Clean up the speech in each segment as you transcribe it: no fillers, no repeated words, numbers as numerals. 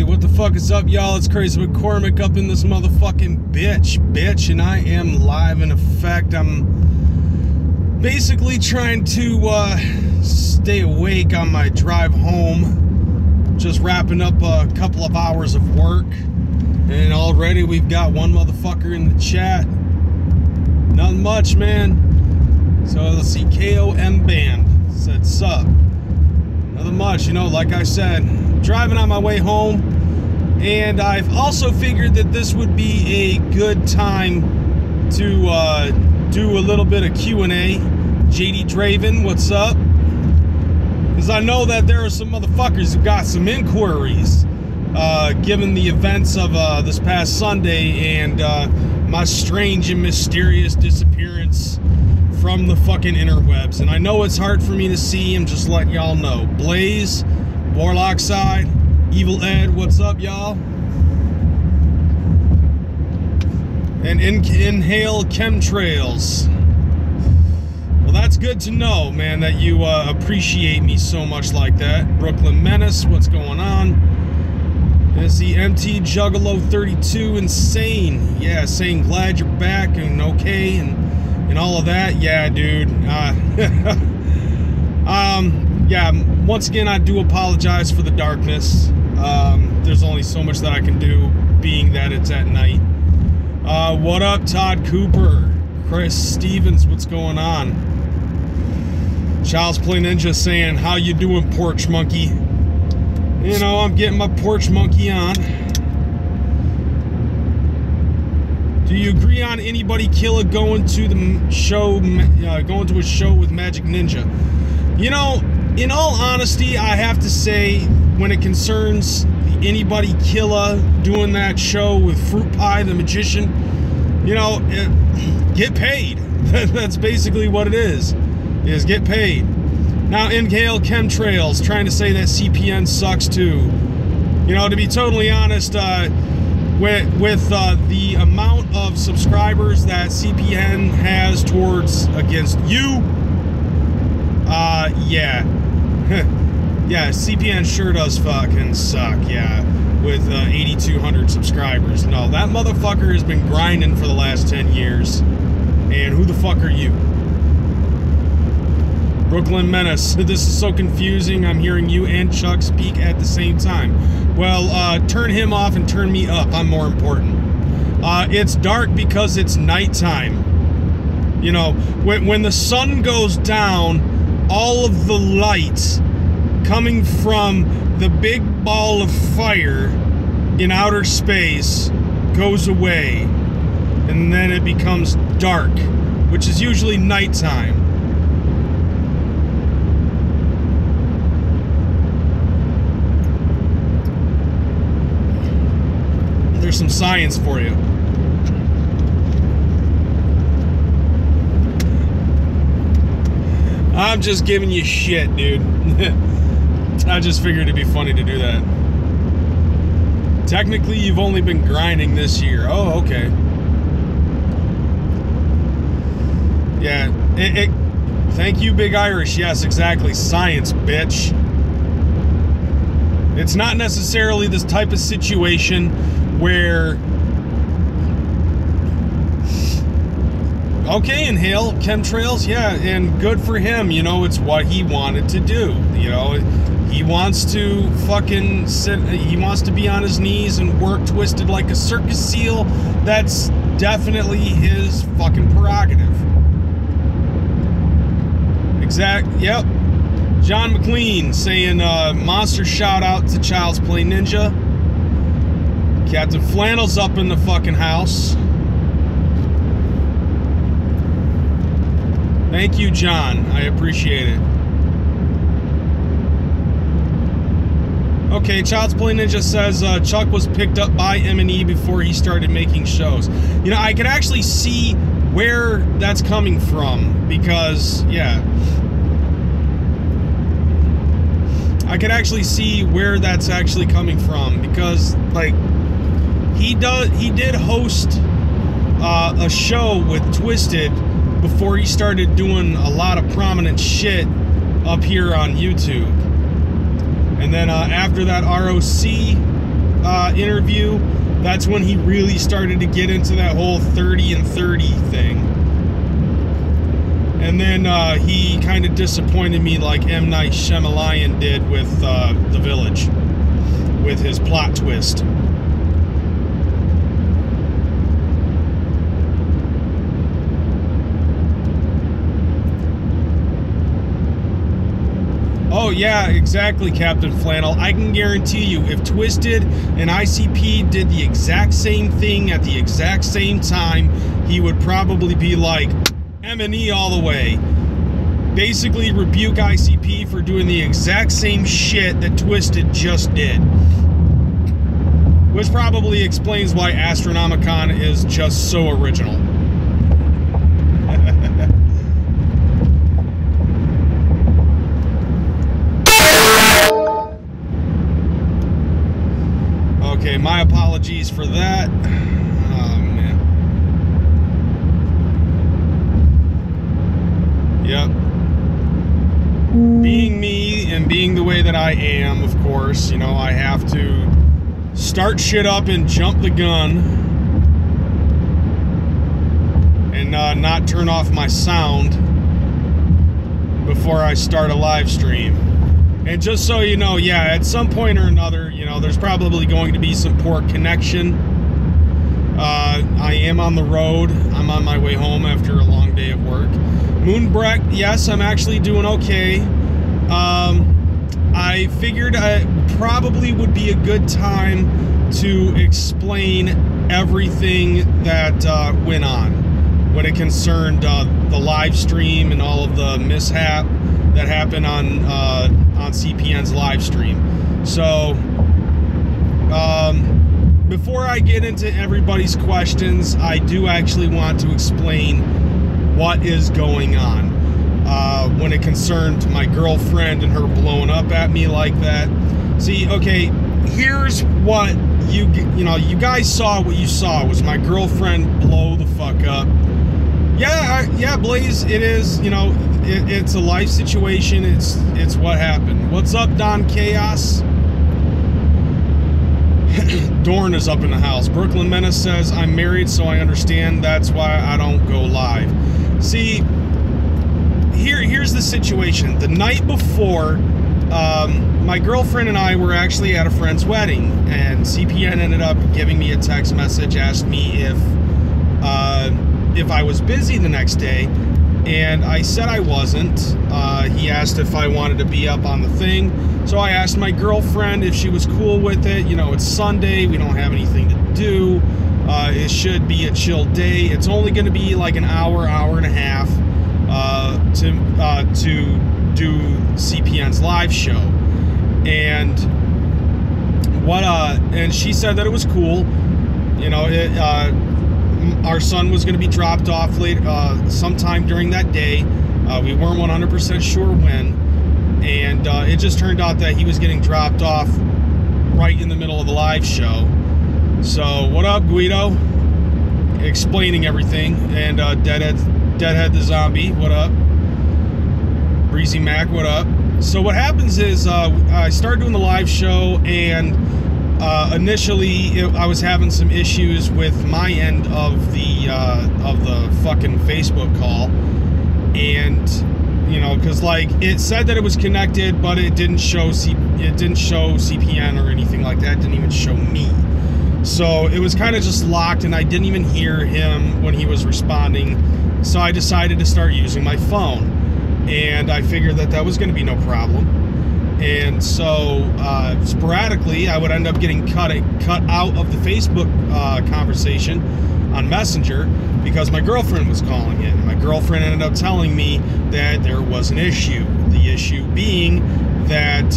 Hey, what the fuck is up, y'all? It's Kreyz McKormik up in this motherfucking bitch, and I am live in effect. I'm basically trying to stay awake on my drive home. Just wrapping up a couple of hours of work, and already we've got one motherfucker in the chat. Nothing much, man. So let's see, KOM Band said sup. Nothing much, you know, like I said, driving on my way home, and I've also figured that this would be a good time to do a little bit of Q&A. JD Draven, what's up? Because I know that there are some motherfuckers who got some inquiries given the events of this past Sunday and my strange and mysterious disappearance from the fucking interwebs. And I know it's hard for me to see. I'm just letting y'all know. Blaze, Warlock Side, Evil Ed, what's up, y'all? And Inhale Chemtrails. Well, that's good to know, man, that you appreciate me so much like that. Brooklyn Menace, what's going on? There's the MT Juggalo 32 Insane. Yeah, saying glad you're back and okay and all of that. Yeah, dude. Yeah, once again, I do apologize for the darkness. There's only so much that I can do, being that it's at night. What up, Todd Cooper? Chris Stevens, what's going on? Child's Play Ninja saying, how you doing, Porch Monkey? You know, I'm getting my Porch Monkey on. Do you agree on anybody killer going to the show, going to a show with Magic Ninja? You know, in all honesty, I have to say, when it concerns anybody killer doing that show with Fruit Pie the Magician, you know, get paid. That's basically what it is get paid. Now, Inhale Chemtrails trying to say that CPN sucks too. You know, to be totally honest, with the amount of subscribers that CPN has towards against you, yeah. Yeah, CPN sure does fucking suck, yeah, with 8,200 subscribers. No, that motherfucker has been grinding for the last 10 years, and who the fuck are you? Brooklyn Menace, this is so confusing. I'm hearing you and Chuck speak at the same time. Well, turn him off and turn me up. I'm more important. It's dark because it's nighttime. You know, when the sun goes down, all of the lights coming from the big ball of fire in outer space goes away, and then it becomes dark, which is usually nighttime. There's some science for you. I'm just giving you shit, dude. I just figured it'd be funny to do that. Technically, you've only been grinding this year. Oh, okay. Yeah. Thank you, Big Irish. Yes, exactly. Science, bitch. It's not necessarily this type of situation where... Okay, Inhale Chemtrails, yeah, and good for him. You know, it's what he wanted to do. You know, he wants to fucking sit, he wants to be on his knees and work twisted like a circus seal. That's definitely his fucking prerogative. Yep. John McLean saying, monster shout out to Child's Play Ninja. Captain Flannel's up in the fucking house. Thank you, John. I appreciate it. Okay, Child's Play Ninja says Chuck was picked up by M&E before he started making shows. You know, I could actually see where that's coming from because, yeah. I could actually see where that's actually coming from because, like, he did host a show with Twisted before he started doing a lot of prominent shit up here on YouTube. And then after that ROC interview, that's when he really started to get into that whole 30 and 30 thing. And then he kind of disappointed me like M. Night Shyamalan did with The Village, with his plot twist. Oh yeah, exactly, Captain Flannel. I can guarantee you, if Twisted and ICP did the exact same thing at the exact same time, he would probably be like M&E all the way. Basically rebuke ICP for doing the exact same shit that Twisted just did. Which probably explains why Astronomicon is just so original. Okay, my apologies for that. Oh, man. Yep. Being me and being the way that I am, of course, you know, I have to start shit up and jump the gun and not turn off my sound before I start a live stream. And just so you know, yeah, at some point or another, you know, there's probably going to be some poor connection. I am on the road. I'm on my way home after a long day of work. Moonbreak, yes, I'm actually doing okay. I figured it probably would be a good time to explain everything that went on when it concerned the live stream and all of the mishap that happened on CPN's live stream. So, before I get into everybody's questions, I do actually want to explain what is going on when it concerned my girlfriend and her blowing up at me like that. See, okay, here's what you guys saw. What you saw was my girlfriend blow the fuck up. Yeah, Blaze, it is, you know, it's a life situation. It's what happened. What's up, Don Chaos? Dorn is up in the house. Brooklyn Menace says, I'm married, so I understand. That's why I don't go live. See, here's the situation. The night before, my girlfriend and I were actually at a friend's wedding, and CPN ended up giving me a text message, asked me if I was busy the next day, and I said I wasn't. He asked if I wanted to be up on the thing, so I asked my girlfriend if she was cool with it. You know, it's Sunday, we don't have anything to do. It should be a chill day. It's only going to be like an hour and a half to do CPN's live show, and and she said that it was cool. You know, our son was going to be dropped off later, sometime during that day. We weren't 100% sure when, and it just turned out that he was getting dropped off right in the middle of the live show. So, what up, Guido? Explaining everything. And Deadhead the Zombie, what up? Breezy Mac, what up? So what happens is I started doing the live show, and initially I was having some issues with my end of the fucking Facebook call, and you know, because like it said that it was connected, but it didn't show CPN or anything like that. It didn't even show me. So it was kind of just locked, and I didn't even hear him when he was responding. So I decided to start using my phone, and I figured that was going to be no problem. And so sporadically, I would end up getting cut out of the Facebook conversation on Messenger because my girlfriend was calling in. My girlfriend ended up telling me that there was an issue. The issue being that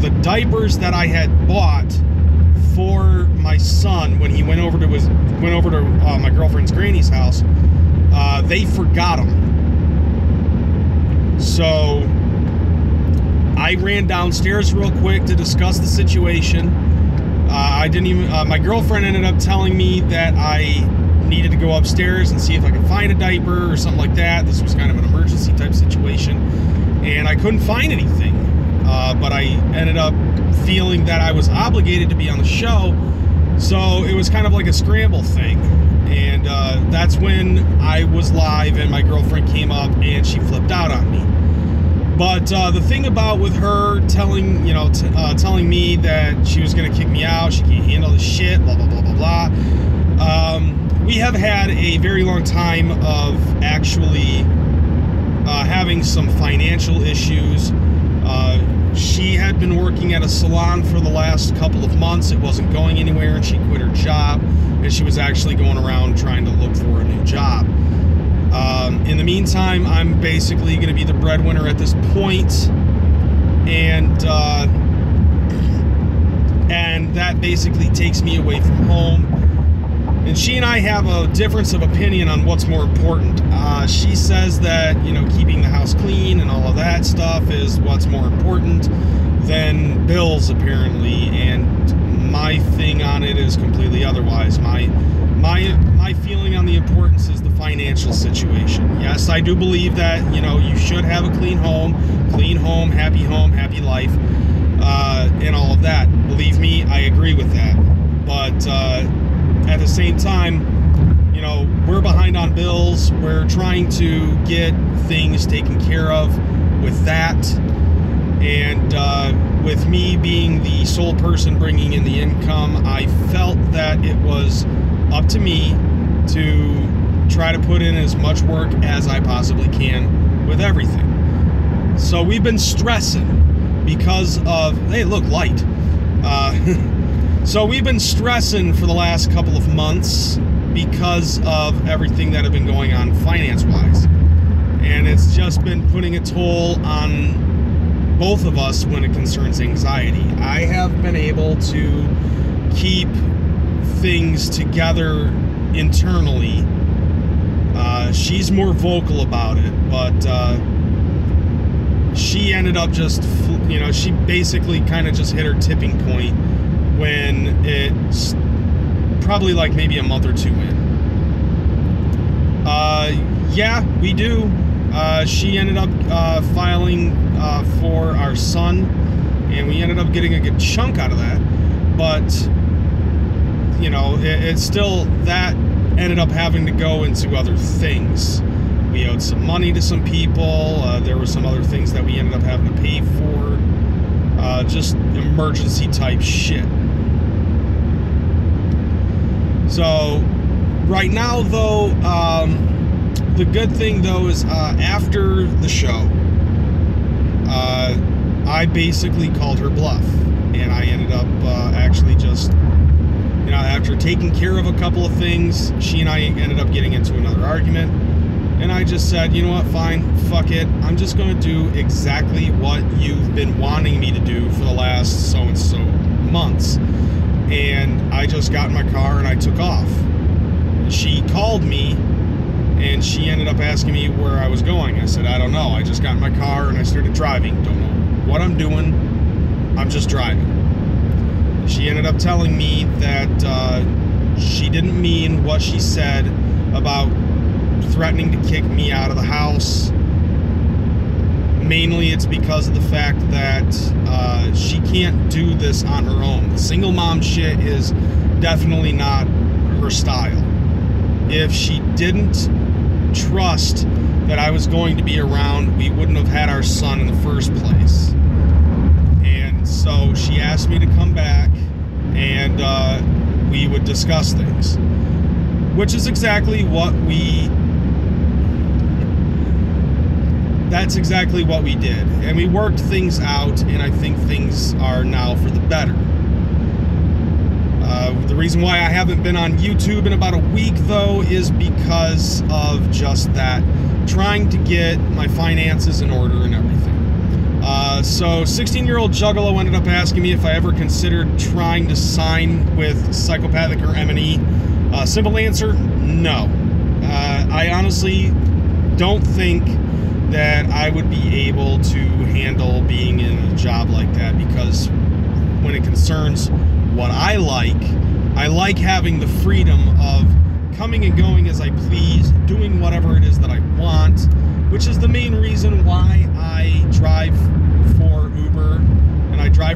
the diapers that I had bought for my son when he went over to my girlfriend's granny's house, they forgot them. So I ran downstairs real quick to discuss the situation. My girlfriend ended up telling me that I needed to go upstairs and see if I could find a diaper or something like that. This was kind of an emergency type situation, and I couldn't find anything. but I ended up feeling that I was obligated to be on the show, so it was kind of like a scramble thing. And that's when I was live and my girlfriend came up and she flipped out on me. But the thing about with her telling me that she was going to kick me out, she can't handle the shit, blah, blah, blah, blah, blah. We have had a very long time of actually having some financial issues. She had been working at a salon for the last couple of months. It wasn't going anywhere, and she quit her job, and she was actually going around trying to look for a new job. In the meantime, I'm basically going to be the breadwinner at this point, and that basically takes me away from home. And she and I have a difference of opinion on what's more important. She says that, keeping the house clean and all of that stuff is what's more important than bills, apparently. And my thing on it is completely otherwise. My feeling on the importance is the financial situation. Yes, I do believe that, you should have a clean home, happy life, and all of that. Believe me, I agree with that. But at the same time, we're behind on bills. We're trying to get things taken care of with that. And with me being the sole person bringing in the income, I felt that it was up to me to try to put in as much work as I possibly can with everything. So we've been stressing because of, hey, look, light. So we've been stressing for the last couple of months because of everything that have been going on finance-wise. And it's just been putting a toll on both of us when it concerns anxiety. I have been able to keep things together internally. She's more vocal about it, but she ended up just, she basically kind of just hit her tipping point when it's probably like maybe a month or two in. Yeah, we do. She ended up filing for our son, and we ended up getting a good chunk out of that. But, it's still, that ended up having to go into other things. We owed some money to some people. There were some other things that we ended up having to pay for. Just emergency type shit. So right now, though, the good thing, though, is after the show, I basically called her bluff, and I ended up actually just, after taking care of a couple of things, she and I ended up getting into another argument, and I just said, you know what, fine, fuck it, I'm just going to do exactly what you've been wanting me to do for the last so-and-so months. And I just got in my car and I took off. She called me and she ended up asking me where I was going. I said, I don't know. I just got in my car and I started driving. Don't know what I'm doing. I'm just driving. She ended up telling me that she didn't mean what she said about threatening to kick me out of the house. Mainly it's because of the fact that she can't do this on her own. The single mom shit is definitely not her style. If she didn't trust that I was going to be around, we wouldn't have had our son in the first place. And so she asked me to come back and we would discuss things, which is exactly what that's exactly what we did. And we worked things out, and I think things are now for the better. The reason why I haven't been on YouTube in about a week, though, is because of just that. Trying to get my finances in order and everything. So 16-year-old Juggalo ended up asking me if I ever considered trying to sign with Psychopathic or M&E. Simple answer, no. I honestly don't think that I would be able to handle being in a job like that, because when it concerns what I like having the freedom of coming and going as I please, doing whatever it is that I want, which is the main reason why I drive for Uber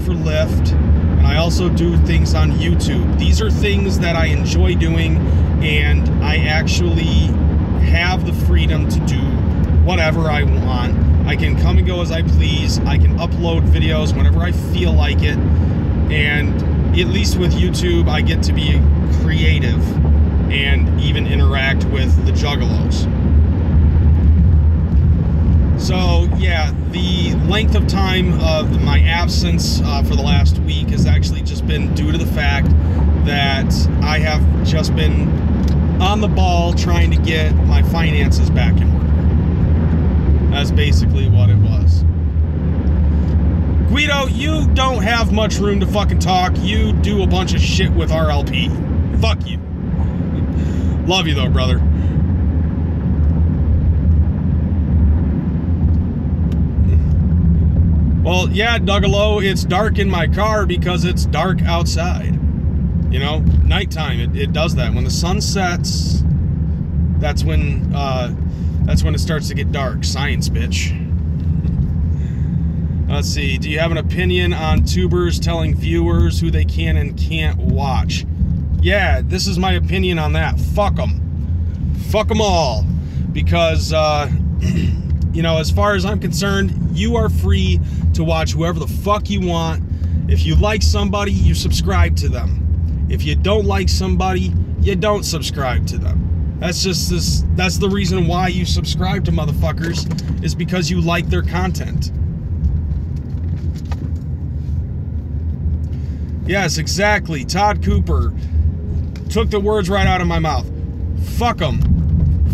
for Lyft, and I also do things on YouTube. These are things that I enjoy doing, and I actually have the freedom to do whatever I want. I can come and go as I please. I can upload videos whenever I feel like it, and at least with YouTube, I get to be creative and even interact with the Juggalos. So yeah, the length of time of my absence for the last week has actually just been due to the fact that I have just been on the ball trying to get my finances back in order. That's basically what it was. Guido, you don't have much room to fucking talk. You do a bunch of shit with RLP. Fuck you. Love you though, brother. Well, yeah, Juggalo, it's dark in my car because it's dark outside. You know, nighttime, it does that. When the sun sets, that's when it starts to get dark. Science, bitch. Let's see, do you have an opinion on tubers telling viewers who they can and can't watch? Yeah, this is my opinion on that. Fuck them. Fuck them all. Because, you know, as far as I'm concerned, you are free to watch whoever the fuck you want. If you like somebody, you subscribe to them. If you don't like somebody, you don't subscribe to them. That's just this. That's the reason why you subscribe to motherfuckers, is because you like their content. Yes, exactly. Todd Cooper took the words right out of my mouth. Fuck him.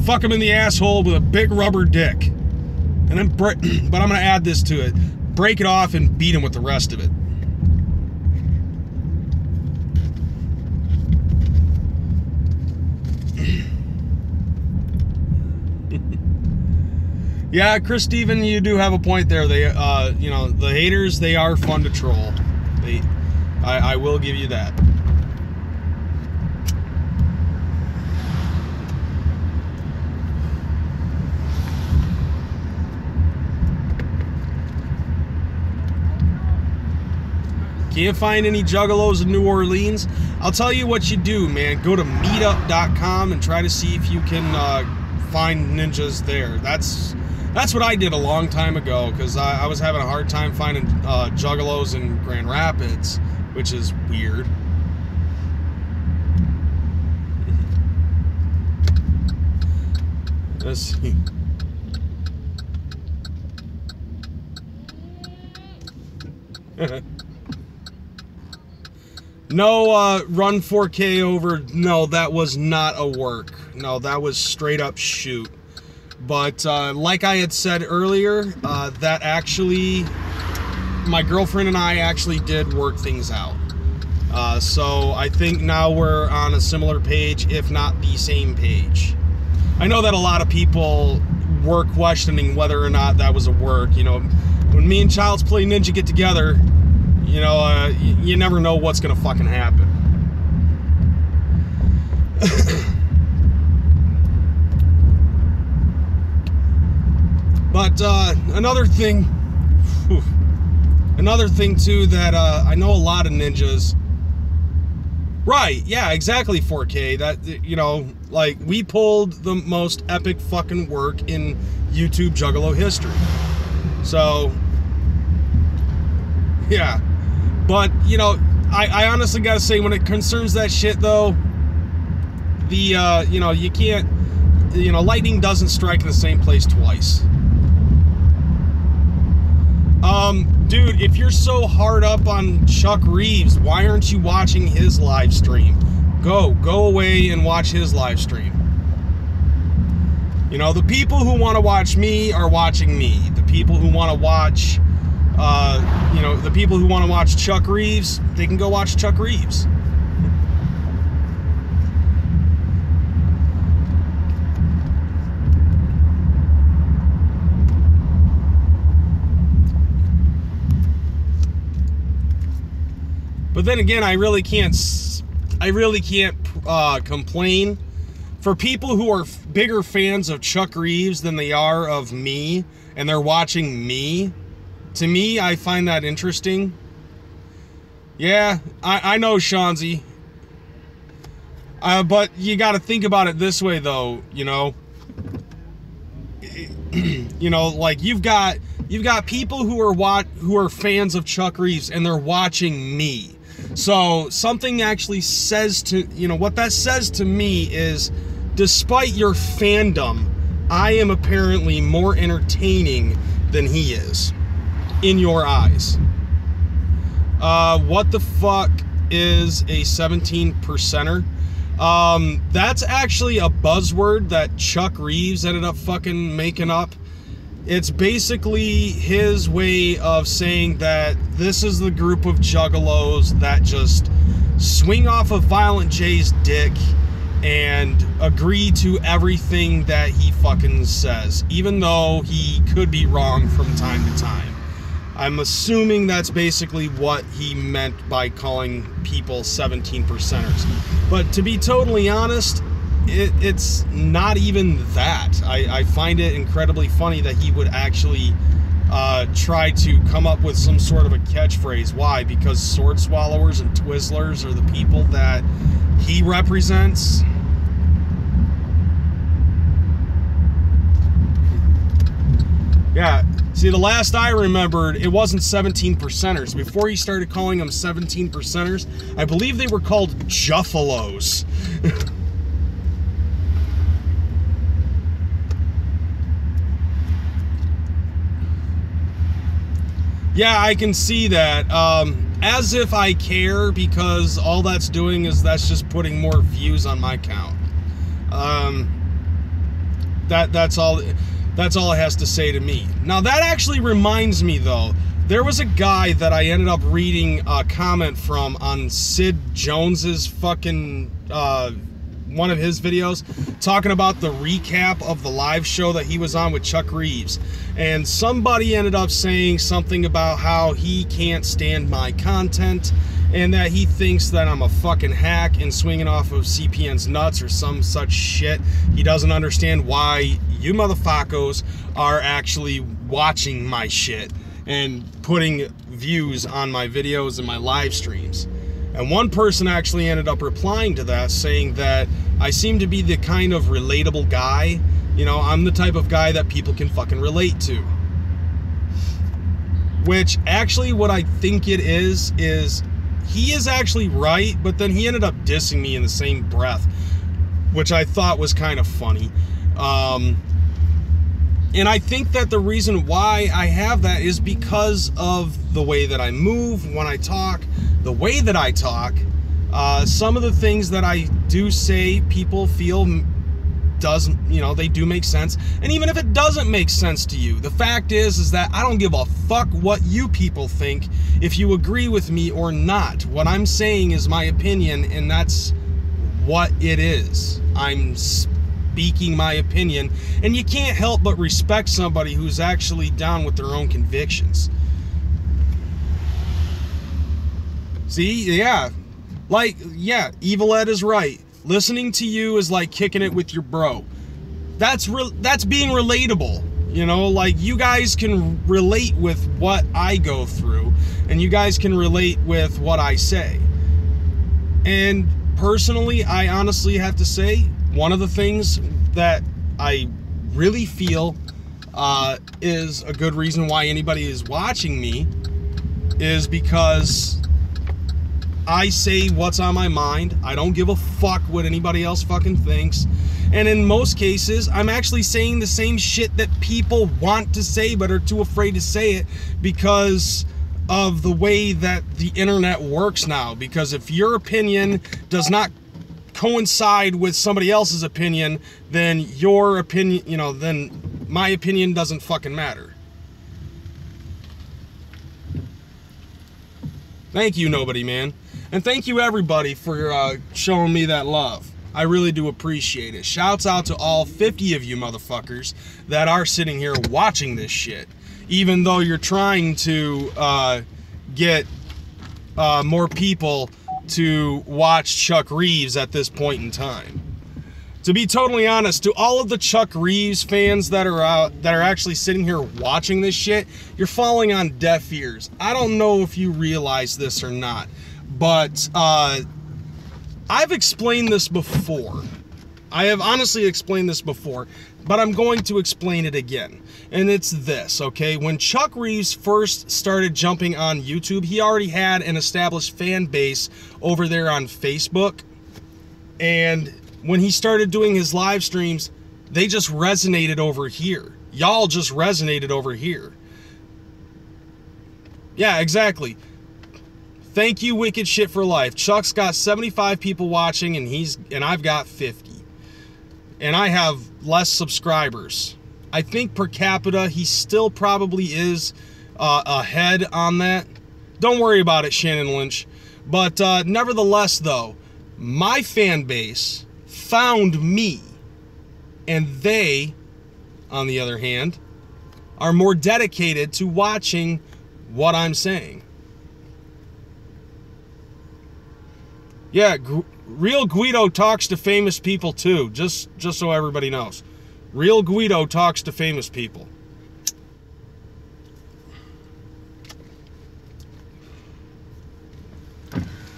Fuck him in the asshole with a big rubber dick. And then, but I'm going to add this to it. Break it off and beat him with the rest of it. Yeah, Chris Steven, you do have a point there. They, you know, the haters, they are fun to troll. I will give you that. Can't find any Juggalos in New Orleans? I'll tell you what you do, man. Go to meetup.com and try to see if you can find ninjas there. That's what I did a long time ago, because I was having a hard time finding Juggalos in Grand Rapids, which is weird. Let's see. No, run 4K over. No, that was not a work. No, that was straight up shoot. But like I had said earlier, that actually, my girlfriend and I actually did work things out. So I think now we're on a similar page, if not the same page. I know that a lot of people were questioning whether or not that was a work. You know, when me and Child's Play Ninja get together, you know, you never know what's gonna fucking happen. But another thing too, that I know a lot of ninjas. Right, yeah, exactly, 4K. That, you know, like, we pulled the most epic fucking work in YouTube Juggalo history. So, yeah. But, you know, I honestly gotta say, when it concerns that shit, though, the, you know, you can't, you know, lightning doesn't strike in the same place twice. Dude, if you're so hard up on Chuck Reeves, why aren't you watching his live stream? Go away and watch his live stream. You know, the people who want to watch me are watching me. The people who want to watch, you know, the people who want to watch Chuck Reeves, they can go watch Chuck Reeves. But then again, I really can't complain. For people who are bigger fans of Chuck Reeves than they are of me, and they're watching me, to me, I find that interesting. Yeah, I know, Shanzi. But you got to think about it this way, though. You know, like you've got people who are fans of Chuck Reeves, and they're watching me. So something actually says to, what that says to me is, despite your fandom, I am apparently more entertaining than he is in your eyes. What the fuck is a 17%er? That's actually a buzzword that Chuck Reeves ended up fucking making up. It's basically his way of saying that this is the group of juggalos that just swing off of Violent J's dick and agree to everything that he fucking says, even though he could be wrong from time to time. I'm assuming that's basically what he meant by calling people 17%ers. But to be totally honest, it's not even that. I find it incredibly funny that he would actually try to come up with some sort of a catchphrase. Why? Because sword swallowers and Twizzlers are the people that he represents. Yeah, see, the last I remembered, it wasn't 17%ers. Before he started calling them 17%ers, I believe they were called Juffalos. Yeah, I can see that. As if I care, because all that's doing is that's just putting more views on my count. That's all it has to say to me. Now, that actually reminds me, though. There was a guy that I ended up reading a comment from on Sid Jones's fucking, one of his videos, talking about the recap of the live show that he was on with Chuck Reeves. And somebody ended up saying something about how he can't stand my content and that he thinks that I'm a fucking hack and swinging off of CPN's nuts or some such shit. He doesn't understand why you motherfuckers are actually watching my shit and putting views on my videos and my live streams. And one person actually ended up replying to that, saying that I seem to be the kind of relatable guy. I'm the type of guy that people can fucking relate to. Which, actually, what I think it is he is actually right, but then he ended up dissing me in the same breath, which I thought was kind of funny. And I think that the reason why I have that is because of the way that I move when I talk, the way that I talk. Some of the things that I do say, people feel they do make sense. And even if it doesn't make sense to you, the fact is that I don't give a fuck what you people think, if you agree with me or not. What I'm saying is my opinion, and that's what it is. I'm speaking my opinion, and you can't help but respect somebody who's actually down with their own convictions. See, yeah. Evil Ed is right. Listening to you is like kicking it with your bro. That's being relatable. You guys can relate with what I go through, and you guys can relate with what I say. And personally, I honestly have to say, one of the things that I really feel is a good reason why anybody is watching me is because I say what's on my mind. I don't give a fuck what anybody else fucking thinks. And in most cases, I'm actually saying the same shit that people want to say but are too afraid to say it because of the way that the internet works now. Because if your opinion does not coincide with somebody else's opinion, then your opinion, then my opinion doesn't fucking matter. Thank you, Nobody Man. And thank you, everybody, for showing me that love. I really do appreciate it. Shouts out to all 50 of you motherfuckers that are sitting here watching this shit. Even though you're trying to get more people to watch Chuck Reeves at this point in time. To be totally honest, to all of the Chuck Reeves fans that are actually sitting here watching this shit, you're falling on deaf ears. I don't know if you realize this or not. But I've explained this before. I have honestly explained this before, but I'm going to explain it again. And it's this, okay? When Chuck Reeves first started jumping on YouTube, he already had an established fan base over there on Facebook. And when he started doing his live streams, they just resonated over here. Y'all just resonated over here. Yeah, exactly. Thank you, Wicked Shit for Life. Chuck's got 75 people watching, and I've got 50. And I have less subscribers. I think per capita, he still probably is ahead on that. Don't worry about it, Shannon Lynch. But nevertheless, though, my fan base found me. And they, on the other hand, are more dedicated to watching what I'm saying. Yeah, Real Guido talks to famous people too, just so everybody knows. Real Guido talks to famous people.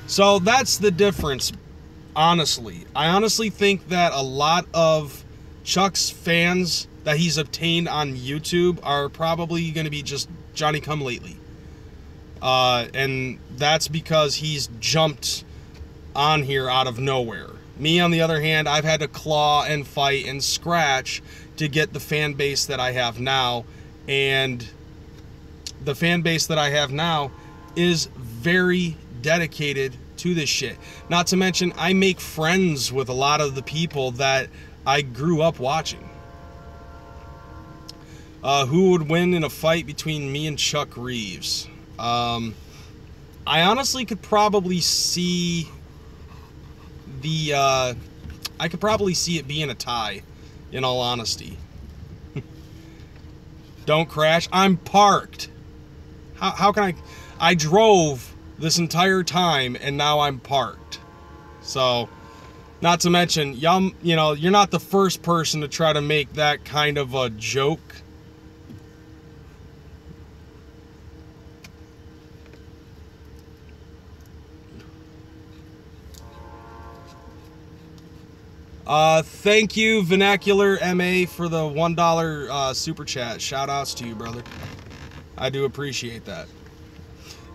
So that's the difference, honestly. I honestly think that a lot of Chuck's fans that he's obtained on YouTube are probably going to be just Johnny-come-lately. And that's because he's jumped on here out of nowhere. Me, on the other hand, I've had to claw and fight and scratch to get the fan base that I have now. And the fan base that I have now is very dedicated to this shit. Not to mention, I make friends with a lot of the people that I grew up watching. Who would win in a fight between me and Chuck Reeves? I honestly could probably see I could probably see it being a tie, in all honesty. Don't crash. I'm parked. How can I drove this entire time and now I'm parked. So, not to mention, y'all, you know, you're not the first person to try to make that kind of a joke. Thank you, Vernacular MA, for the $1 super chat. Shout outs to you, brother. I do appreciate that.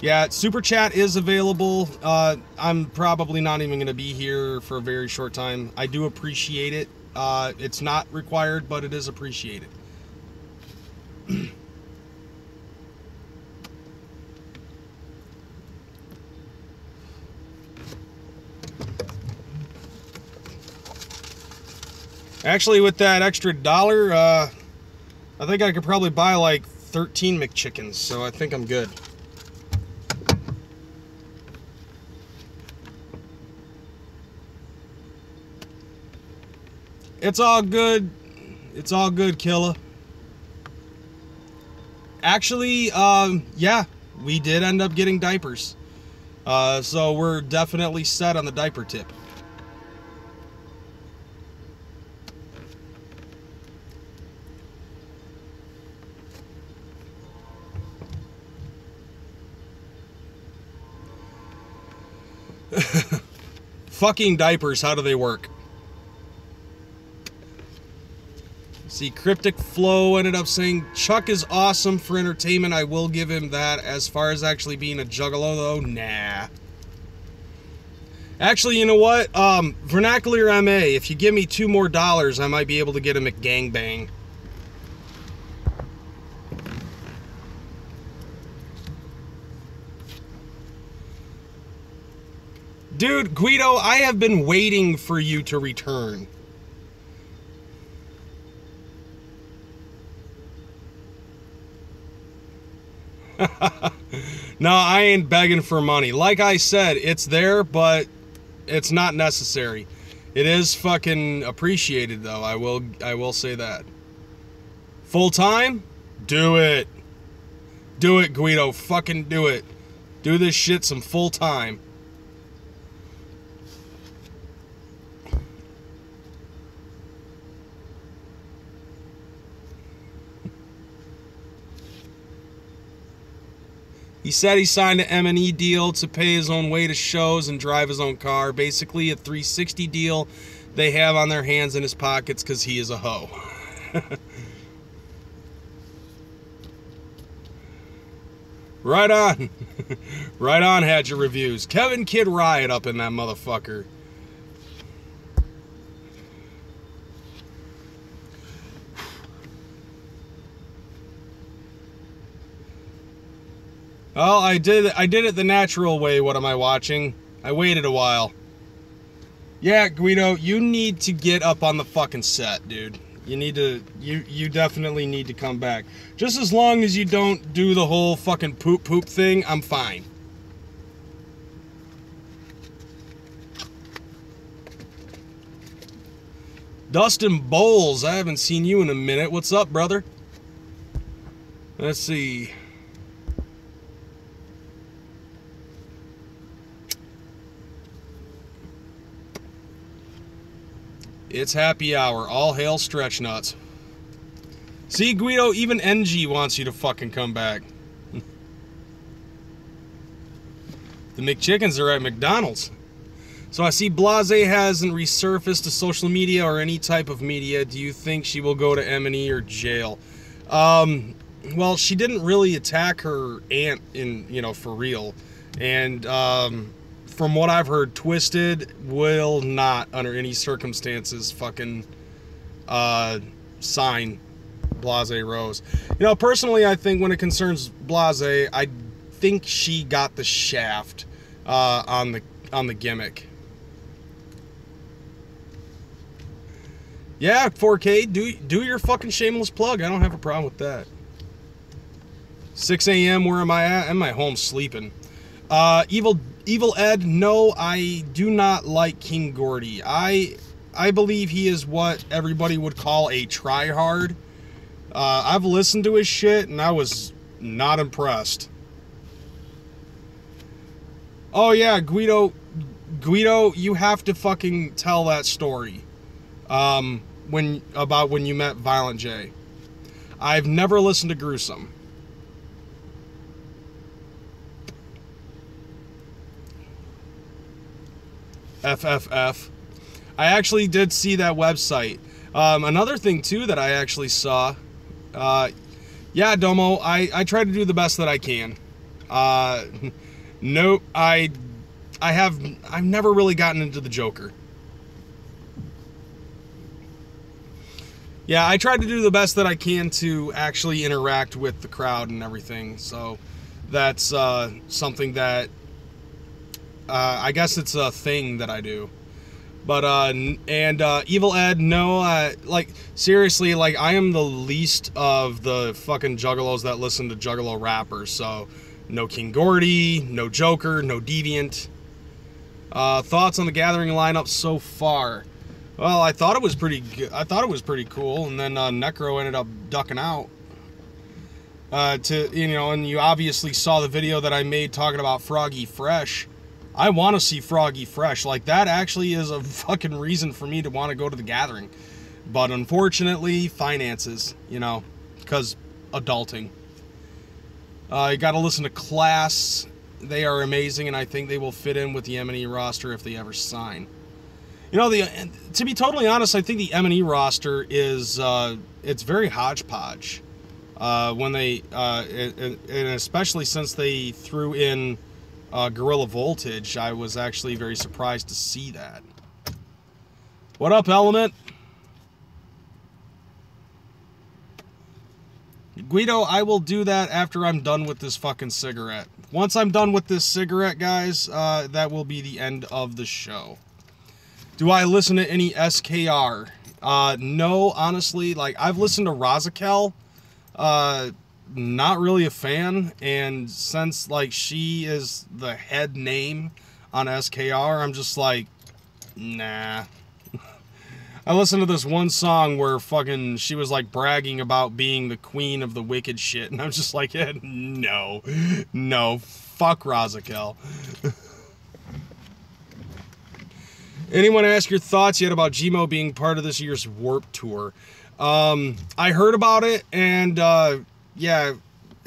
Yeah, super chat is available. I'm probably not even going to be here for a very short time. I do appreciate it. It's not required, but it is appreciated. Actually, with that extra $1, I think I could probably buy like 13 McChickens, so I think I'm good. It's all good. It's all good, Killa. Actually, yeah, we did end up getting diapers. So we're definitely set on the diaper tip. Fucking diapers, how do they work? See, Cryptic Flow ended up saying, Chuck is awesome for entertainment. I will give him that. As far as actually being a juggalo, though, nah. Actually, you know what? Vernacular MA, if you give me $2 more, I might be able to get a McGangbang. Dude, Guido, I have been waiting for you to return. No, I ain't begging for money. Like I said, it's there, but it's not necessary. It is fucking appreciated, though. I will say that. Full time? Do it. Do it, Guido. Fucking do it. Do this shit some full time. He said he signed an M&E deal to pay his own way to shows and drive his own car. Basically a 360 deal they have on their hands in his pockets because he is a hoe. Right on. Right on, had your reviews. Kevin Kid Riot up in that motherfucker. Well, I did it the natural way. What am I watching? I waited a while. Yeah, Guido, you need to get up on the fucking set, dude. You need to, you definitely need to come back. Just as long as you don't do the whole fucking poop thing, I'm fine. Dustin Bowles, I haven't seen you in a minute. What's up, brother? Let's see. It's happy hour. All hail stretch nuts. See, Guido, even NG wants you to fucking come back. The McChickens are at McDonald's. So I see Blase hasn't resurfaced to social media or any type of media. Do you think she will go to M&E or jail? Well, she didn't really attack her aunt for real. And from what I've heard, Twisted will not, under any circumstances, fucking sign Blase Rose. Personally, I think when it concerns Blase, I think she got the shaft on the gimmick. Yeah, 4K, do your fucking shameless plug. I don't have a problem with that. 6 a.m., where am I at? I'm at home sleeping. Evil Ed, no, I do not like King Gordy. I believe he is what everybody would call a tryhard. I've listened to his shit, and I was not impressed. Oh yeah, Guido, you have to fucking tell that story. When you met Violent J. I've never listened to Gruesome. FFF. I actually did see that website. Another thing too that I actually saw. Yeah, Domo. I try to do the best that I can. Nope. I've never really gotten into the Joker. Yeah, I try to do the best that I can to actually interact with the crowd and everything. So that's something that I guess it's a thing that I do. But Evil Ed, no, like seriously, like I am the least of the fucking juggalos that listen to juggalo rappers. So no King Gordy, no Joker, no Deviant. Thoughts on the Gathering lineup so far? Well, I thought it was pretty good. I thought it was pretty cool, and then Necro ended up ducking out. And you obviously saw the video that I made talking about Froggy Fresh. I want to see Froggy Fresh. Like, that actually is a fucking reason for me to want to go to the Gathering. But unfortunately, finances, because adulting. You got to listen to Class. They are amazing, and I think they will fit in with the M&E roster if they ever sign. To be totally honest, I think the M&E roster is, it's very hodgepodge. When they, and especially since they threw in Gorilla Voltage, I was actually very surprised to see that. What up, Element? Guido, I will do that after I'm done with this fucking cigarette. Once I'm done with this cigarette, guys, that will be the end of the show. Do I listen to any SKR? No, honestly. Like, I've listened to Razakel. Not really a fan, and since like she is the head name on SKR, I'm just like, nah. I listened to this one song where fucking she was like bragging about being the queen of the wicked shit, and I'm just like, no, fuck Razakel. Anyone ask your thoughts yet about Gmo being part of this year's Warped Tour? I heard about it, and yeah,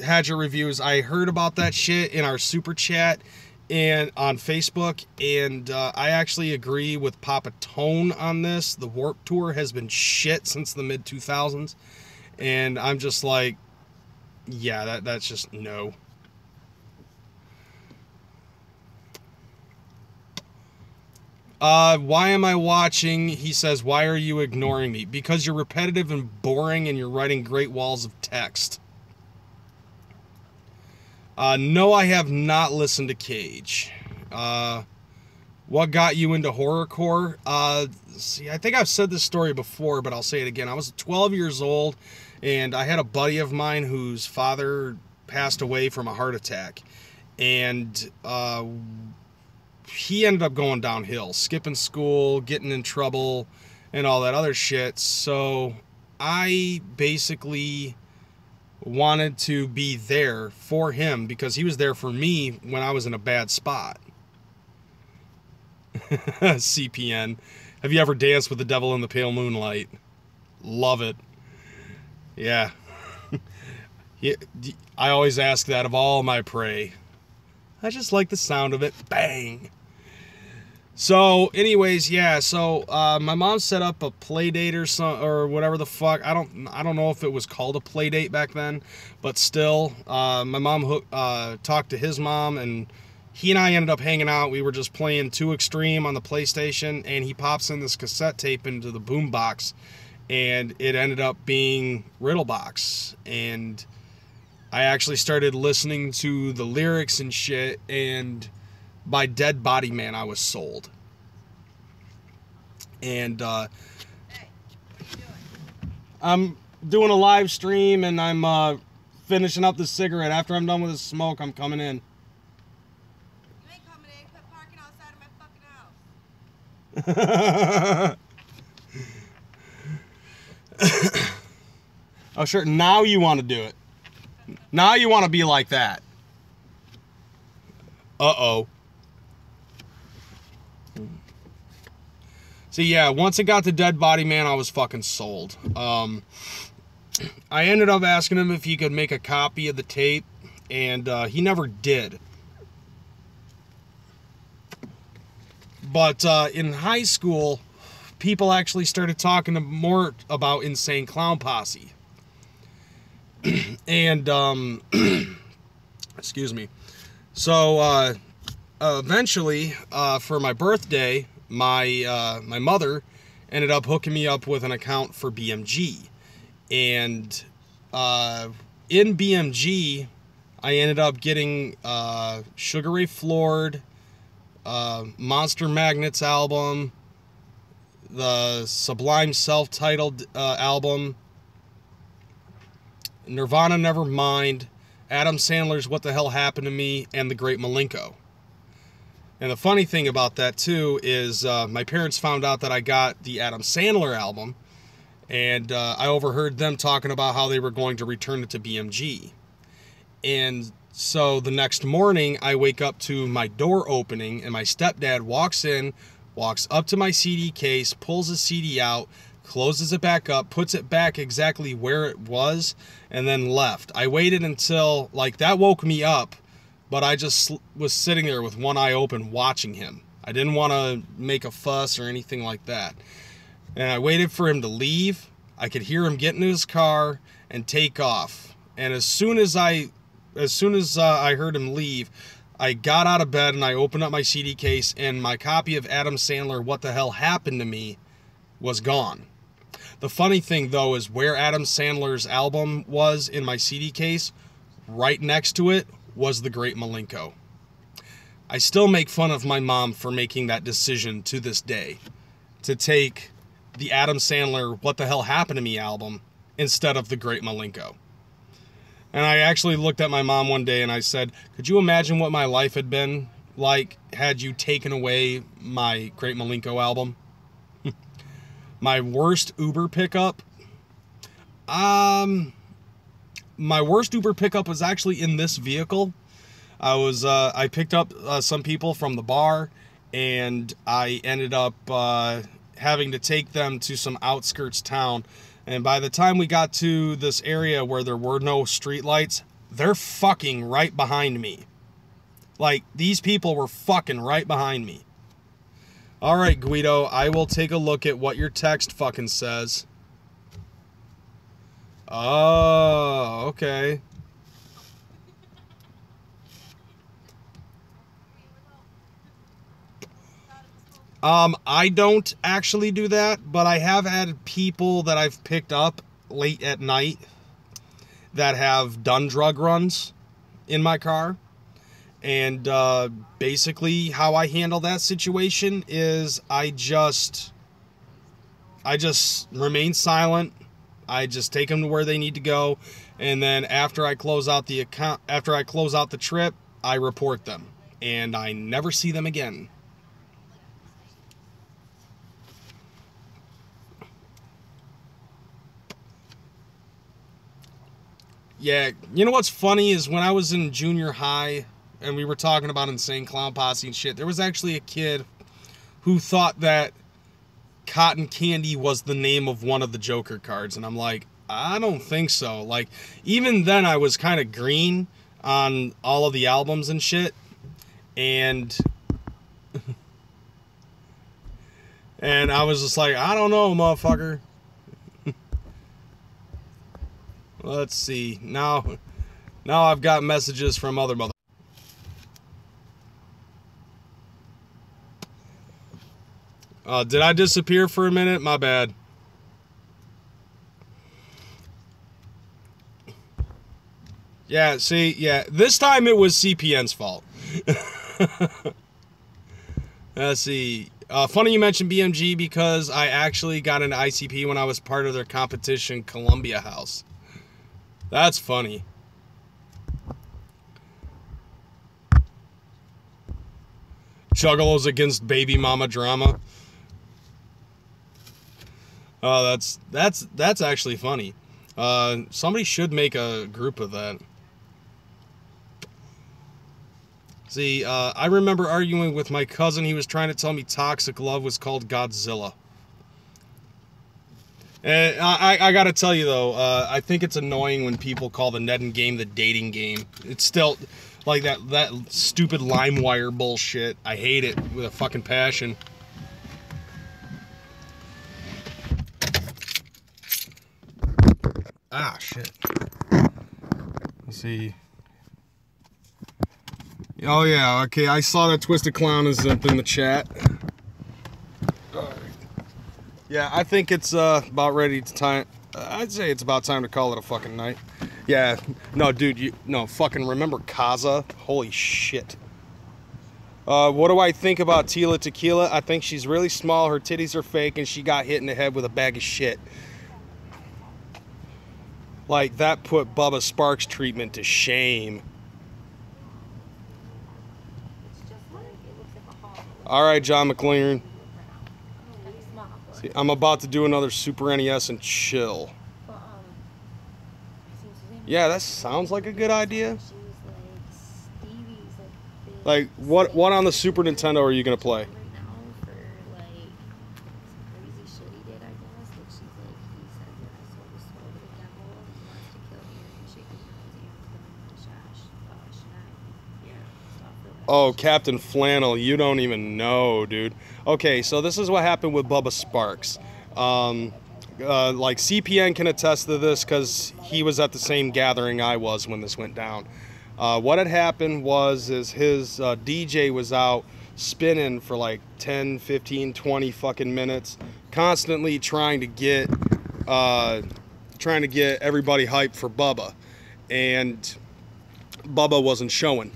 had your reviews. I heard about that shit in our super chat and on Facebook, and I actually agree with Papa Tone on this. The Warped Tour has been shit since the mid-2000s, and I'm just like, yeah, that's just no. Why am I watching? He says, why are you ignoring me? Because you're repetitive and boring and you're writing great walls of text. No, I have not listened to Cage. What got you into horrorcore? See, I think I've said this story before, but I'll say it again. I was 12 years old, and I had a buddy of mine whose father passed away from a heart attack. And he ended up going downhill, skipping school, getting in trouble, and all that other shit. So I basically wanted to be there for him because he was there for me when I was in a bad spot. CPN. Have you ever danced with the devil in the pale moonlight? Love it. Yeah. I always ask that of all my prey. I just like the sound of it. Bang. So, anyways, yeah. So, my mom set up a play date or whatever the fuck. I don't know if it was called a play date back then, but still, my mom talked to his mom, and he and I ended up hanging out. We were just playing Too Extreme on the PlayStation, and he pops in this cassette tape into the boombox, and it ended up being Riddlebox, and I actually started listening to the lyrics and shit, and by Dead Body Man, I was sold. And hey, what you doing? I'm doing a live stream, and I'm finishing up the cigarette. After I'm done with the smoke, I'm coming in. You ain't coming in. Quit parking outside of my fucking house. Oh, sure. Now you want to do it. Now you want to be like that. Uh-oh. See, yeah, once it got to Dead Body Man, I was fucking sold. I ended up asking him if he could make a copy of the tape, and he never did. But in high school, people actually started talking more about Insane Clown Posse. And, excuse me. So, eventually, for my birthday, my mother ended up hooking me up with an account for BMG. And, in BMG, I ended up getting, Sugar Ray Floored, Monster Magnets album, the Sublime self-titled, album, Nirvana Nevermind, Adam Sandler's What the Hell Happened to Me, and The Great Malenko. And the funny thing about that, too, is my parents found out that I got the Adam Sandler album, and I overheard them talking about how they were going to return it to BMG. And so the next morning, I wake up to my door opening, and my stepdad walks in, walks up to my CD case, pulls the CD out, closes it back up, puts it back exactly where it was, and then left. I waited until, like, that woke me up, but I just was sitting there with one eye open watching him. I didn't want to make a fuss or anything like that. And I waited for him to leave. I could hear him get into his car and take off. And as soon as I heard him leave, I got out of bed and I opened up my CD case, and my copy of Adam Sandler, What the Hell Happened to Me, was gone. The funny thing, though, is where Adam Sandler's album was in my CD case, right next to it was The Great Malenko. I still make fun of my mom for making that decision to this day, to take the Adam Sandler What the Hell Happened to Me album instead of The Great Malenko. And I actually looked at my mom one day and I said, could you imagine what my life had been like had you taken away my Great Malenko album? My worst Uber pickup? My worst Uber pickup was actually in this vehicle. I picked up some people from the bar, and I ended up having to take them to some outskirts town. And by the time we got to this area where there were no street lights, they're fucking right behind me. Like, these people were fucking right behind me. All right, Guido, I will take a look at what your text fucking says. Oh, okay. I don't actually do that, but I have had people that I've picked up late at night that have done drug runs in my car. And basically how I handle that situation is I just remain silent. I just take them to where they need to go, and then after I close out the trip, I report them, and I never see them again. Yeah, you know what's funny is when I was in junior high and we were talking about Insane Clown Posse and shit, there was actually a kid who thought that Cotton Candy was the name of one of the Joker cards, and I'm like, I don't think so. Like, even then I was kind of green on all of the albums and shit, and and I was just like, I don't know, motherfucker. Let's see. Now I've got messages from other mother. Did I disappear for a minute? My bad. Yeah, see, yeah. This time it was CPN's fault. Let's see. Funny you mentioned BMG because I actually got an ICP when I was part of their competition, Columbia House. That's funny. Juggalos against baby mama drama. Oh, that's actually funny. Somebody should make a group of that. See, I remember arguing with my cousin. He was trying to tell me Toxic Love was called Godzilla. And I gotta tell you though, I think it's annoying when people call the netting game the dating game. It's still like that stupid LimeWire bullshit. I hate it with a fucking passion. Ah, shit. Let's see. Oh yeah, okay. I saw that Twisted Clown is up in the chat. Yeah, I think it's about ready to time. I'd say it's about time to call it a fucking night. Yeah, no, dude, no, fucking remember Kaza? Holy shit. What do I think about Tila Tequila? I think she's really small, her titties are fake, and she got hit in the head with a bag of shit. Like, that put Bubba Sparks' treatment to shame. Alright, John McLaren. See, I'm about to do another Super NES and chill. Yeah, that sounds like a good idea. Like, what on the Super Nintendo are you going to play? Oh, Captain Flannel, you don't even know, dude. Okay, so this is what happened with Bubba Sparks. Like, CPN can attest to this because he was at the same gathering I was when this went down. What had happened was his DJ was out spinning for like 10, 15, 20 fucking minutes, constantly trying to get everybody hyped for Bubba, and Bubba wasn't showing.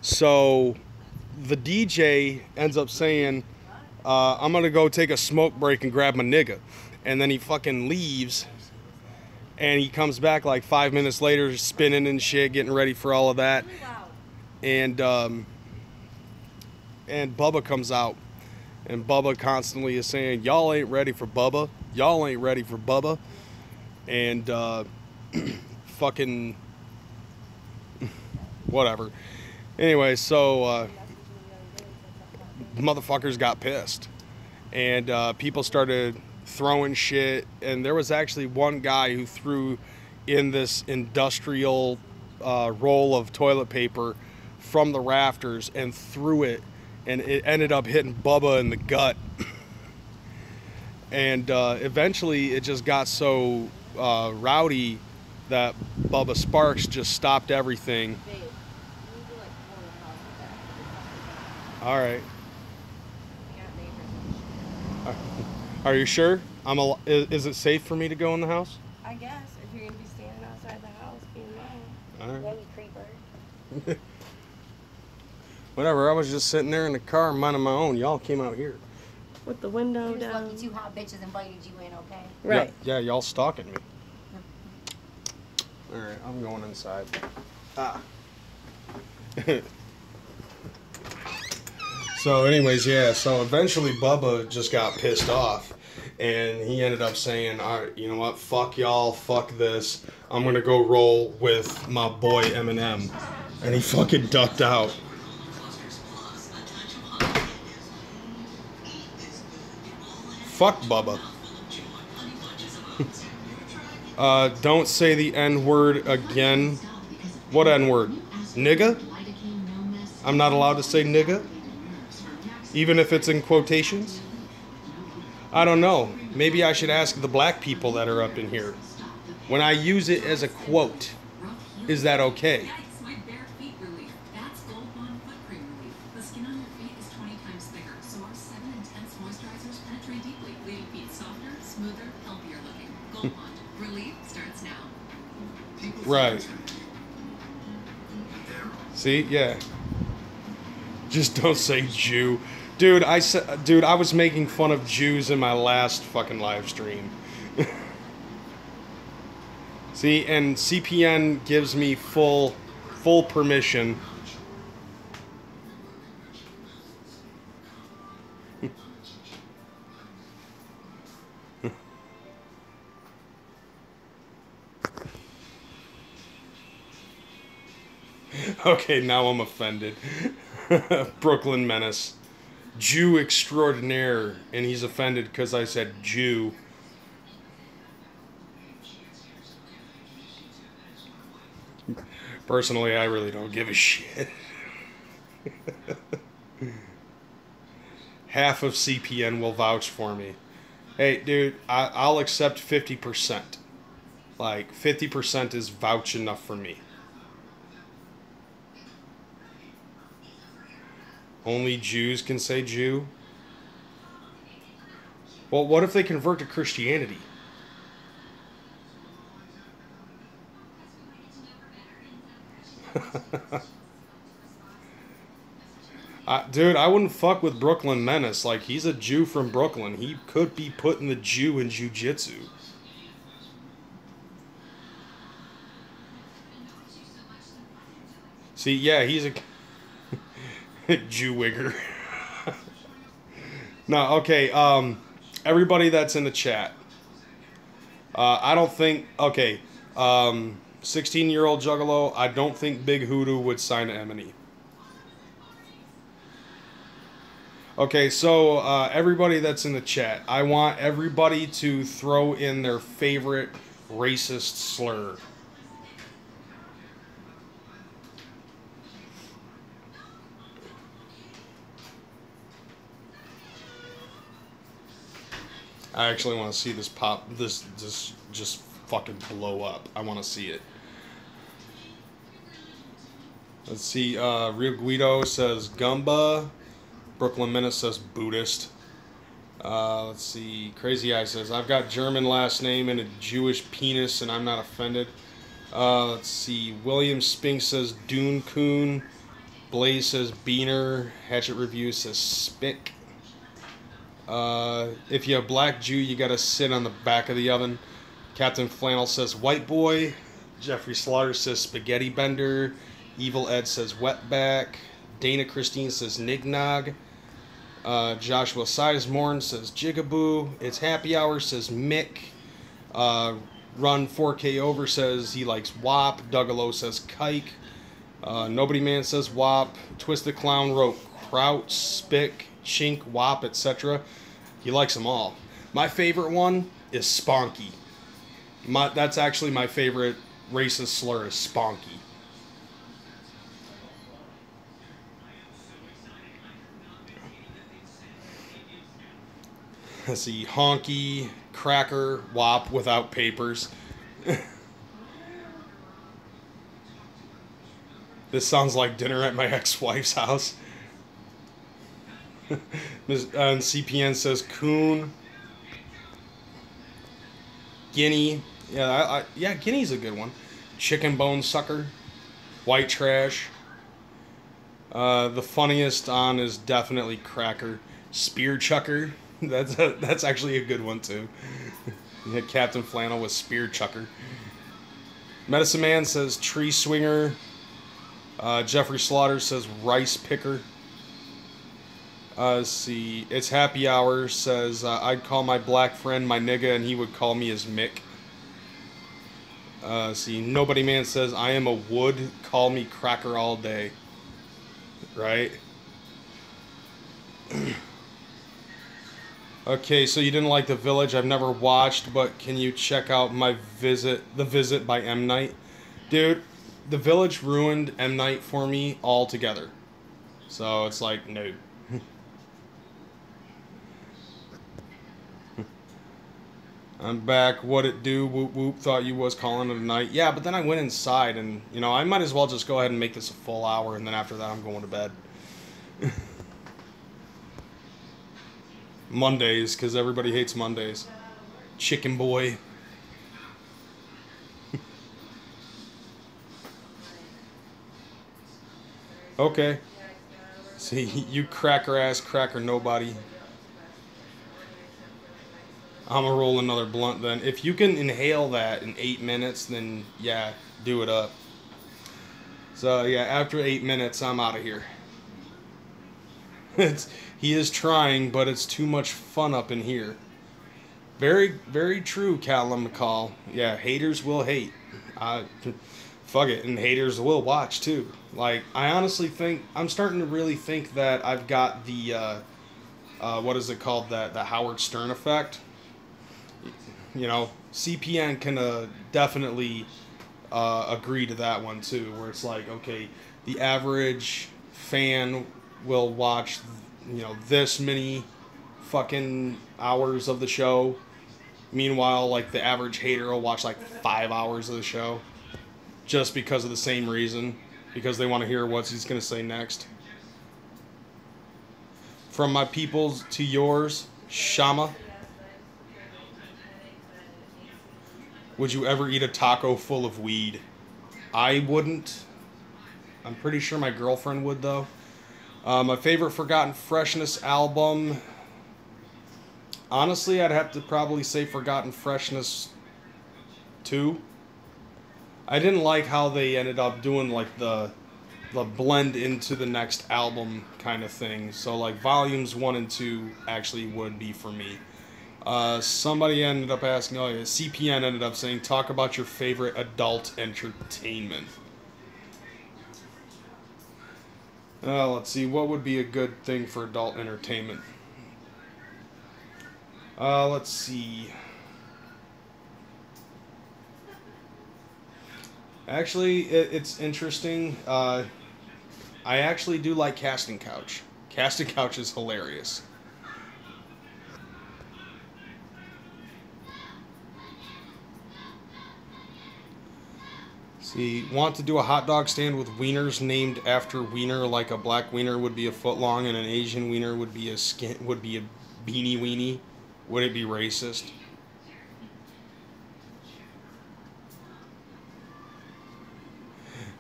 So the DJ ends up saying, I'm gonna go take a smoke break and grab my nigga. And then he fucking leaves, and he comes back like 5 minutes later spinning and shit, getting ready for all of that. And Bubba comes out, and Bubba constantly is saying, y'all ain't ready for Bubba, y'all ain't ready for Bubba. And fucking whatever. Anyway, so motherfuckers got pissed, and people started throwing shit, and there was actually one guy who threw in this industrial roll of toilet paper from the rafters and threw it, and it ended up hitting Bubba in the gut. And eventually it just got so rowdy that Bubba Sparks just stopped everything. Babe, you need to like pull the house with that. All right. We got neighbors. Are you sure? Is it safe for me to go in the house? I guess if you're gonna be standing outside the house being loud. All right. Then you creeper. Whatever. I was just sitting there in the car minding my own. Y'all came out here. With the window You're just down. lucky two hot bitches invited you in, okay? Right. Yeah, y'all stalking me. All right, I'm going inside. So anyways, yeah, so eventually Bubba just got pissed off, and he ended up saying, all right, you know what, fuck y'all, fuck this, I'm gonna go roll with my boy Eminem. And he fucking ducked out. Fuck Bubba. Don't say the N-word again. What N-word? Nigga? I'm not allowed to say nigga? Even if it's in quotations? I don't know. Maybe I should ask the black people that are up in here. When I use it as a quote, is that okay? Right. See? Yeah. Just don't say Jew. Dude, I was making fun of Jews in my last fucking live stream. See, and CPN gives me full permission. Okay, now I'm offended. Brooklyn Menace. Jew extraordinaire, and he's offended because I said Jew. Personally, I really don't give a shit. Half of CPN will vouch for me. Hey, dude, I'll accept 50%. Like, 50% is vouch enough for me. Only Jews can say Jew? Well, what if they convert to Christianity? Dude, I wouldn't fuck with Brooklyn Menace. Like, he's a Jew from Brooklyn. He could be putting the Jew in jiu-jitsu. See, yeah, he's a Jew wigger. No, okay, everybody that's in the chat. I don't think, okay, 16-year-old Juggalo, I don't think Big Hoodoo would sign to M&E. Okay, so everybody that's in the chat, I want everybody to throw in their favorite racist slur. I actually want to see this pop, this just fucking blow up. I want to see it. Let's see, Real Guido says Gumba. Brooklyn Menace says Buddhist. Let's see, Crazy Eye says, I've got German last name and a Jewish penis and I'm not offended. Let's see, William Spink says Dune Coon. Blaze says Beaner. Hatchet Review says Spick. If you have black Jew, you gotta sit on the back of the oven. Captain Flannel says White Boy. Jeffrey Slaughter says Spaghetti Bender. Evil Ed says Wetback. Dana Christine says Nignog. Joshua Sizemorn says Jigaboo. It's Happy Hour says Mick. Run 4K Over says he likes WAP. Juggalo says Kike. Nobody Man says WAP. Twisted Clown wrote Kraut, Spick, Chink, WAP, etc. He likes them all. My favorite one is Sponky. That's actually my favorite racist slur is Sponky. Let's see, honky, cracker, wop without papers. This sounds like dinner at my ex-wife's house. And CPN says coon. Guinea. Yeah, yeah, guinea's a good one. Chicken bone sucker. White trash. The funniest on is definitely cracker. Spear chucker. That's actually a good one too. Yeah, Captain Flannel with spear chucker. Medicine Man says tree swinger. Jeffrey Slaughter says rice picker. Let's see. It's happy hour says I'd call my black friend my nigga and he would call me his Mick. See, Nobody Man says I am a wood, call me cracker all day. Right? Okay, so you didn't like The Village. I've never watched, but can you check out The Visit by M. Night? Dude, The Village ruined M. Night for me altogether. So it's like, no. I'm back. What it do? Whoop whoop. Thought you was calling it a night. Yeah, but then I went inside and, you know, I might as well just go ahead and make this a full hour and then after that I'm going to bed. Mondays, because everybody hates Mondays. Chicken boy. Okay. See, you cracker ass cracker nobody. I'm gonna roll another blunt then. If you can inhale that in 8 minutes, then yeah, do it up. So yeah, after 8 minutes, I'm out of here. He is trying, but it's too much fun up in here. Very, very true, Callum McCall. Yeah, haters will hate. Fuck it, and haters will watch too. Like, I honestly think, I'm starting to really think that I've got the, what is it called, the Howard Stern effect. You know, CPN can definitely agree to that one too, where it's like, okay, the average fan will watch, you know, this many fucking hours of the show. Meanwhile, like, the average hater will watch like 5 hours of the show. Just because of the same reason. Because they want to hear what he's going to say next. From my peoples to yours, Shama. Would you ever eat a taco full of weed? I wouldn't. I'm pretty sure my girlfriend would, though. My favorite Forgotten Freshness album. Honestly, I'd have to probably say Forgotten Freshness 2. I didn't like how they ended up doing like the blend into the next album kind of thing. So like volumes 1 and 2 actually would be for me. Somebody ended up asking, oh yeah, CPN ended up saying, talk about your favorite adult entertainment. Let's see, what would be a good thing for adult entertainment? Let's see. Actually, it's interesting. I actually do like Casting Couch. Casting Couch is hilarious. See, want to do a hot dog stand with wieners named after wiener, like a black wiener would be a foot long and an Asian wiener would be a beanie weenie. Would it be racist?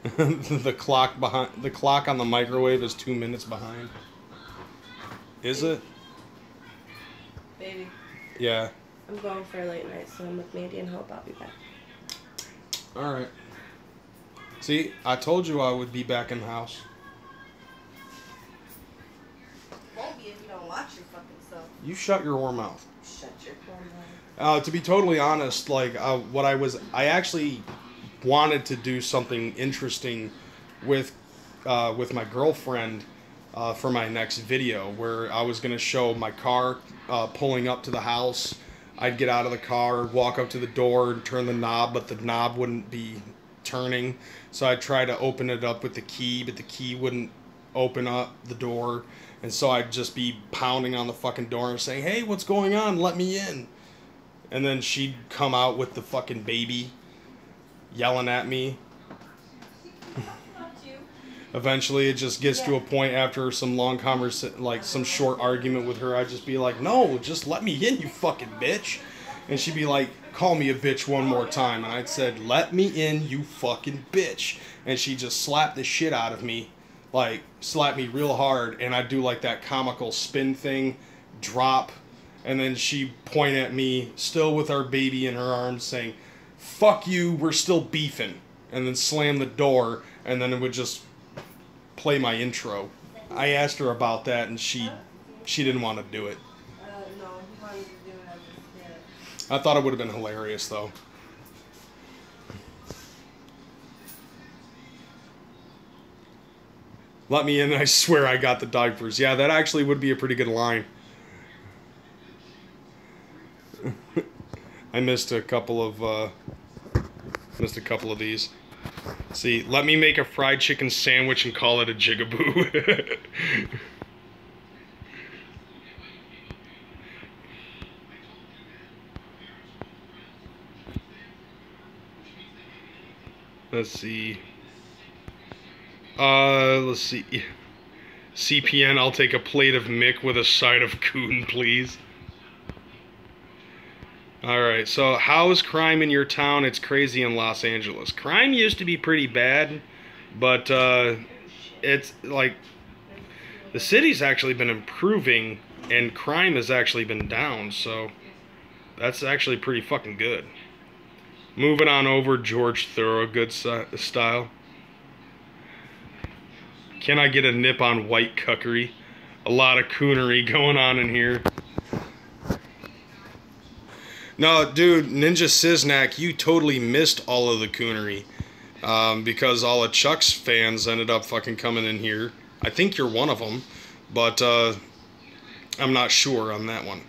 the clock on the microwave is 2 minutes behind. Is it? Baby. Yeah. I'm going for a late night, so I'm with Mandy and Hope. I'll be back. Alright. See, I told you I would be back in the house. Won't be if you don't watch your fucking self. You shut your whore mouth. Shut your poor mouth. To be totally honest, like, I actually wanted to do something interesting with my girlfriend for my next video, where I was going to show my car pulling up to the house. I'd get out of the car, walk up to the door, and turn the knob, but the knob wouldn't be turning. So I'd try to open it up with the key, but the key wouldn't open up the door. And so I'd just be pounding on the fucking door and saying, hey, what's going on? Let me in. And then she'd come out with the fucking baby yelling at me. Eventually, it just gets to a point after some long conversation, like some short argument with her, I'd just be like, no, just let me in, you fucking bitch. And she'd be like, call me a bitch one more time. And I'd said, let me in, you fucking bitch. And she just slapped the shit out of me, like, slapped me real hard. And I'd do like that comical spin thing, drop. And then she'd point at me, still with our baby in her arms, saying, fuck you, we're still beefing. And then slam the door, and then it would just play my intro. I asked her about that, and she didn't want to do it. No, he wanted to do it as a skit. I thought it would have been hilarious, though. Let me in, I swear I got the diapers. Yeah, that actually would be a pretty good line. I missed a couple of these. See, let me make a fried chicken sandwich and call it a jigaboo. Let's see. Let's see. CPN, I'll take a plate of Mick with a side of coon, please. Alright, so how is crime in your town? It's crazy in Los Angeles. Crime used to be pretty bad, but it's like the city's actually been improving and crime has actually been down, so that's actually pretty fucking good. Moving on over, George Thorogood style. Can I get a nip on white cuckery? A lot of coonery going on in here. No, dude, Ninja Siznak, you totally missed all of the coonery. Because all of Chuck's fans ended up fucking coming in here. I think you're one of them, but I'm not sure on that one.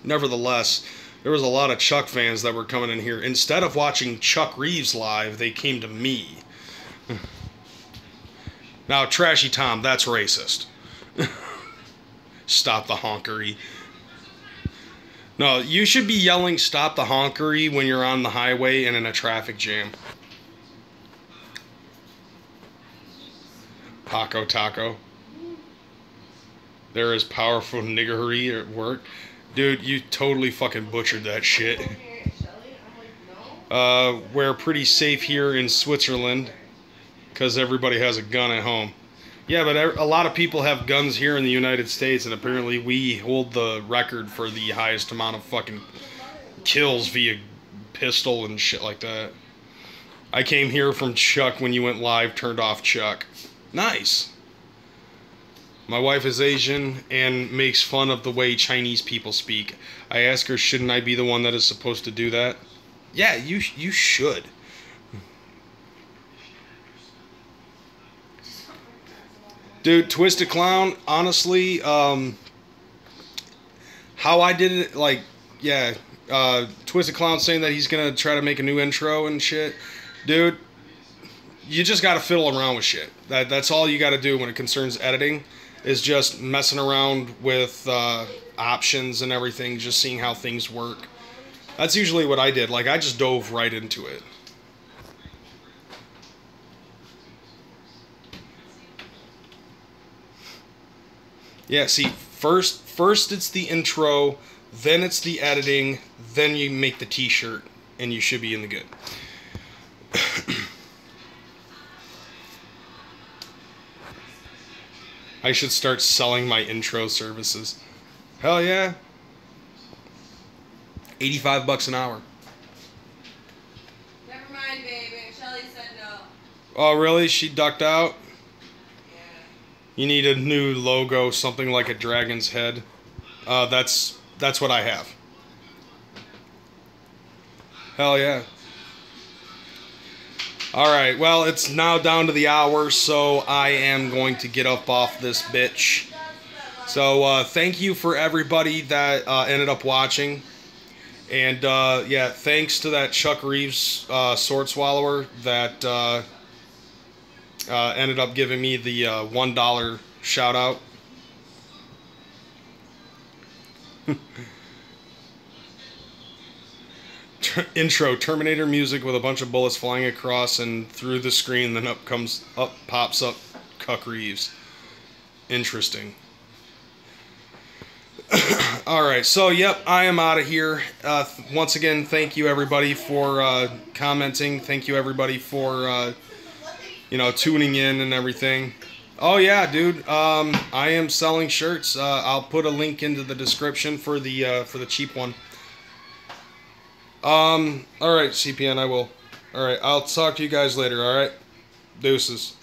Nevertheless, there was a lot of Chuck fans that were coming in here. Instead of watching Chuck Reeves live, they came to me. Now, Trashy Tom, that's racist. Stop the honkery. No, you should be yelling stop the honkery when you're on the highway and in a traffic jam. Paco Taco. There is powerful niggery at work. Dude, you totally fucking butchered that shit. We're pretty safe here in Switzerland because everybody has a gun at home. Yeah, but a lot of people have guns here in the United States, and apparently we hold the record for the highest amount of fucking kills via pistol and shit like that. I came here from Chuck when you went live, turned off Chuck. Nice. My wife is Asian and makes fun of the way Chinese people speak. I ask her, shouldn't I be the one that is supposed to do that? Yeah, you should. Dude, Twisted Clown, honestly, how I did it, like, yeah, Twisted Clown saying that he's gonna try to make a new intro and shit. Dude, you just gotta fiddle around with shit. That's all you gotta do when it concerns editing, is just messing around with options and everything, just seeing how things work. That's usually what I did. Like, I just dove right into it. Yeah, see, first it's the intro, then it's the editing, then you make the t-shirt, and you should be in the good. I should start selling my intro services. Hell yeah. 85 bucks an hour. Never mind, baby. Shelly said no. Oh, really? She ducked out? You need a new logo, something like a dragon's head. That's what I have. Hell yeah. Alright, well, it's now down to the hour, so I am going to get up off this bitch. So, thank you for everybody that ended up watching. And, yeah, thanks to that Chuck Reeves sword swallower that ended up giving me the $1 shout out. Intro, Terminator music with a bunch of bullets flying across and through the screen, then pops up Cuck Reeves. Interesting. Alright, so yep, I am out of here. Once again, thank you everybody for commenting. Thank you everybody for tuning in and everything. Oh yeah, dude, I am selling shirts. I'll put a link into the description for the cheap one. Alright, CPN, I will. Alright, I'll talk to you guys later, alright? Deuces.